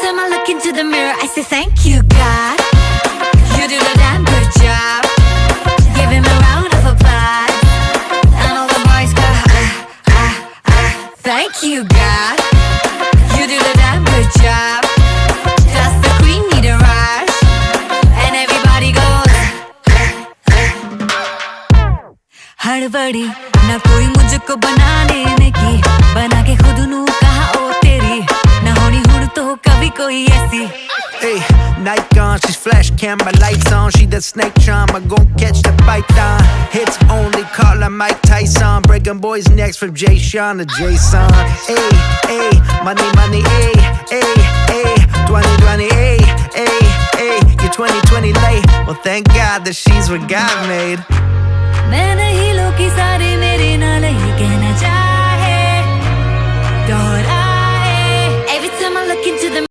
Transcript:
time I look into the mirror, I say thank you, God. You do the damn good job. Give him a round of applause. And all the boys go, thank you, God. You do the damn good job. Just the queen need a rush. And everybody goes हड़बड़ी ना कोई मुझको बना लेने की, बना के खुद नू कहा ओ तेरी, ना होनी हुन तो कभी कोई ऐसी. Hey, Nike on, she's flash camera lights on. She the snake charm, I gon' catch the python. Hits only, call her Mike Tyson. Breaking boys' necks from Jay Sean to Jason. Hey, hey, money, money, hey, hey, hey. 2020, hey, hey, hey. You're 2020 late. Well, thank God that she's what God made. मैं नहीं लोग की सारे मेरे नाल ही कहना चाहे दोहराए. Every time I look into the